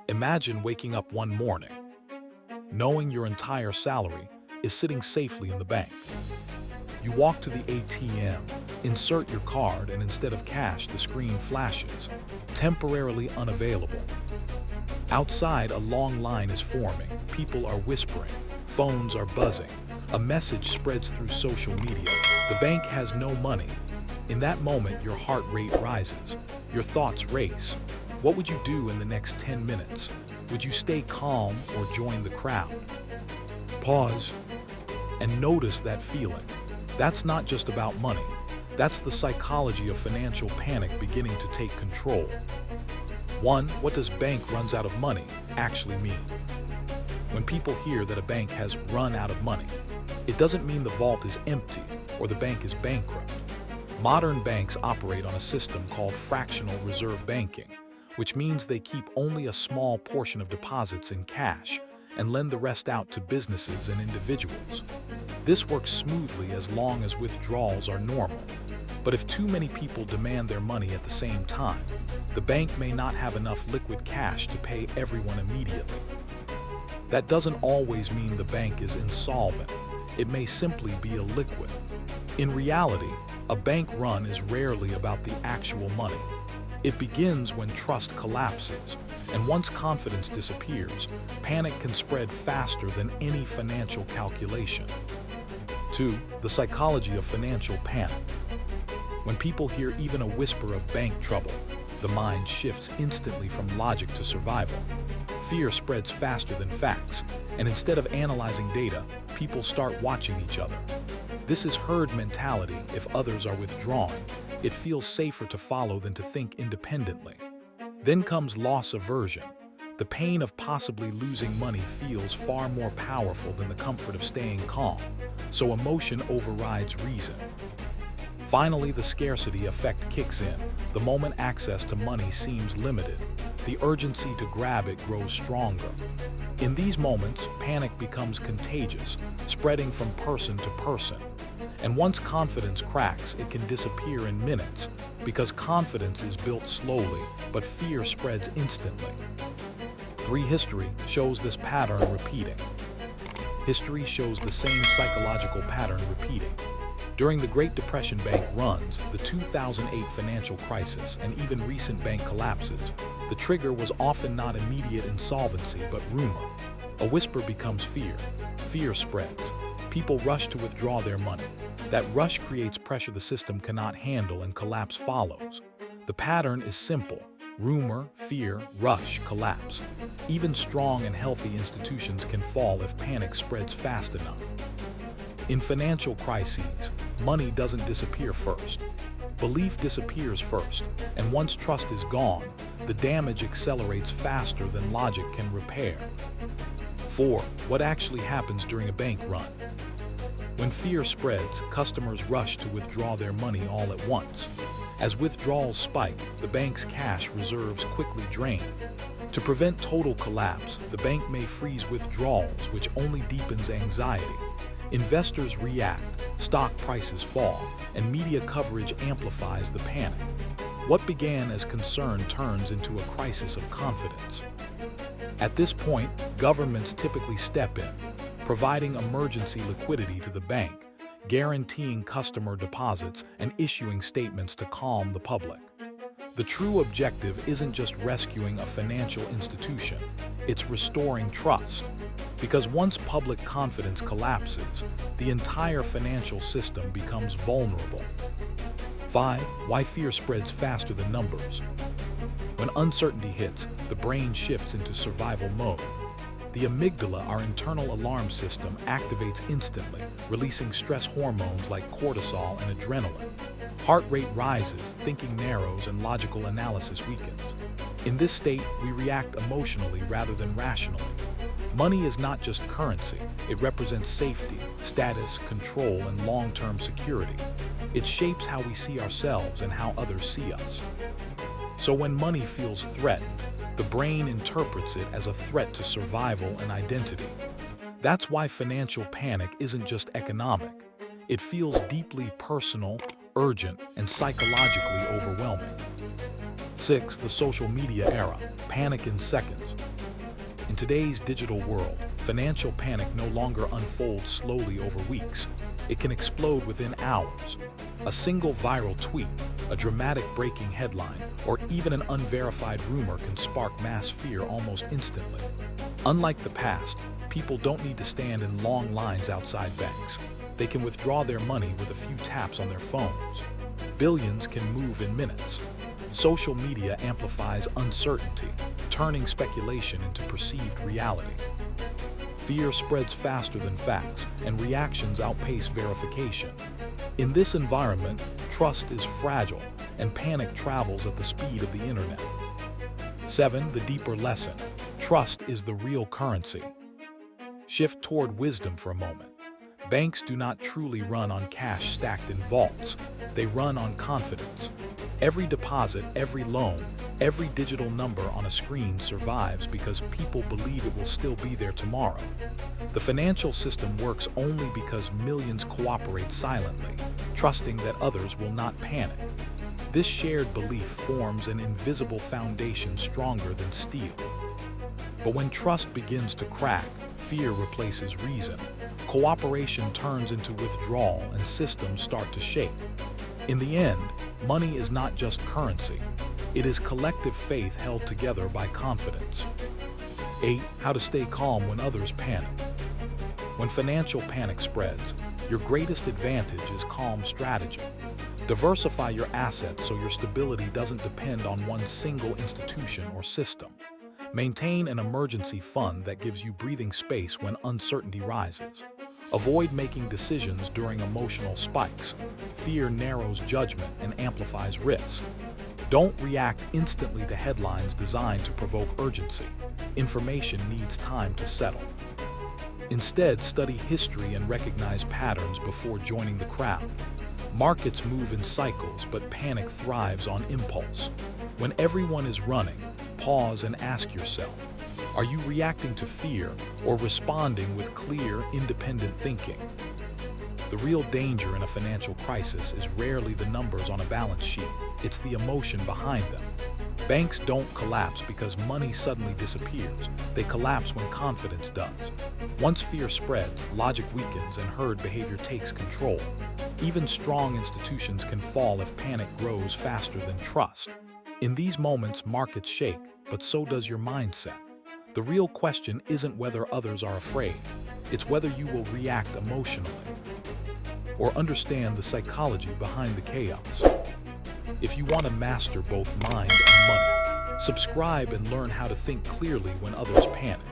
Imagine waking up one morning, knowing your entire salary is sitting safely in the bank. You walk to the ATM, insert your card, and instead of cash, the screen flashes, temporarily unavailable. Outside, a long line is forming. People are whispering. Phones are buzzing. A message spreads through social media. The bank has no money. In that moment, your heart rate rises. Your thoughts race. What would you do in the next 10 minutes? Would you stay calm or join the crowd? Pause and notice that feeling. That's not just about money. That's the psychology of financial panic beginning to take control. 1. What does bank runs out of money actually mean? When people hear that a bank has run out of money, it doesn't mean the vault is empty or the bank is bankrupt. Modern banks operate on a system called fractional reserve banking, which means they keep only a small portion of deposits in cash and lend the rest out to businesses and individuals. This works smoothly as long as withdrawals are normal. But if too many people demand their money at the same time, the bank may not have enough liquid cash to pay everyone immediately. That doesn't always mean the bank is insolvent. It may simply be illiquid. In reality, a bank run is rarely about the actual money. It begins when trust collapses, and once confidence disappears, panic can spread faster than any financial calculation. 2. The psychology of financial panic. When people hear even a whisper of bank trouble, the mind shifts instantly from logic to survival. Fear spreads faster than facts, and instead of analyzing data, people start watching each other. This is herd mentality. If others are withdrawing, it feels safer to follow than to think independently. Then comes loss aversion. The pain of possibly losing money feels far more powerful than the comfort of staying calm, so emotion overrides reason. Finally, the scarcity effect kicks in. The moment access to money seems limited, the urgency to grab it grows stronger. In these moments, panic becomes contagious, spreading from person to person. And once confidence cracks, it can disappear in minutes, because confidence is built slowly, but fear spreads instantly. 3. History shows this pattern repeating. History shows the same psychological pattern repeating. During the Great Depression bank runs, the 2008 financial crisis, and even recent bank collapses, the trigger was often not immediate insolvency but rumor. A whisper becomes fear. Fear spreads. People rush to withdraw their money. That rush creates pressure the system cannot handle, and collapse follows. The pattern is simple. Rumor, fear, rush, collapse. Even strong and healthy institutions can fall if panic spreads fast enough. In financial crises, money doesn't disappear first. Belief disappears first, and once trust is gone, the damage accelerates faster than logic can repair. 4. What actually happens during a bank run? When fear spreads, customers rush to withdraw their money all at once. As withdrawals spike, the bank's cash reserves quickly drain. To prevent total collapse, the bank may freeze withdrawals, which only deepens anxiety. Investors react, stock prices fall, and media coverage amplifies the panic. What began as concern turns into a crisis of confidence. At this point, governments typically step in, providing emergency liquidity to the bank, guaranteeing customer deposits, and issuing statements to calm the public. The true objective isn't just rescuing a financial institution, it's restoring trust. Because once public confidence collapses, the entire financial system becomes vulnerable. 5. Why fear spreads faster than numbers. When uncertainty hits, the brain shifts into survival mode. The amygdala, our internal alarm system, activates instantly, releasing stress hormones like cortisol and adrenaline. Heart rate rises, thinking narrows, and logical analysis weakens. In this state, we react emotionally rather than rationally. Money is not just currency. It represents safety, status, control, and long-term security. It shapes how we see ourselves and how others see us. So when money feels threatened, the brain interprets it as a threat to survival and identity. That's why financial panic isn't just economic. It feels deeply personal, urgent, and psychologically overwhelming. 6. The social media era. Panic in seconds. In today's digital world, financial panic no longer unfolds slowly over weeks. It can explode within hours. A single viral tweet, a dramatic breaking headline, or even an unverified rumor can spark mass fear almost instantly. Unlike the past, people don't need to stand in long lines outside banks. They can withdraw their money with a few taps on their phones. Billions can move in minutes. Social media amplifies uncertainty, turning speculation into perceived reality. Fear spreads faster than facts, and reactions outpace verification. In this environment, trust is fragile, and panic travels at the speed of the internet. 7. The deeper lesson. Trust is the real currency. Shift toward wisdom for a moment. Banks do not truly run on cash stacked in vaults. They run on confidence. Every deposit, every loan, every digital number on a screen survives because people believe it will still be there tomorrow. The financial system works only because millions cooperate silently, trusting that others will not panic. This shared belief forms an invisible foundation stronger than steel. But when trust begins to crack, fear replaces reason. Cooperation turns into withdrawal and systems start to shake. In the end, money is not just currency. It is collective faith held together by confidence. 8. How to stay calm when others panic. When financial panic spreads, your greatest advantage is calm strategy. Diversify your assets so your stability doesn't depend on one single institution or system. Maintain an emergency fund that gives you breathing space when uncertainty rises. Avoid making decisions during emotional spikes. Fear narrows judgment and amplifies risk. Don't react instantly to headlines designed to provoke urgency. Information needs time to settle. Instead, study history and recognize patterns before joining the crowd. Markets move in cycles, but panic thrives on impulse. When everyone is running, pause and ask yourself, are you reacting to fear or responding with clear, independent thinking? The real danger in a financial crisis is rarely the numbers on a balance sheet. It's the emotion behind them. Banks don't collapse because money suddenly disappears. They collapse when confidence does. Once fear spreads, logic weakens and herd behavior takes control. Even strong institutions can fall if panic grows faster than trust. In these moments, markets shake, but so does your mindset. The real question isn't whether others are afraid. It's whether you will react emotionally or understand the psychology behind the chaos. If you want to master both mind and money, subscribe and learn how to think clearly when others panic.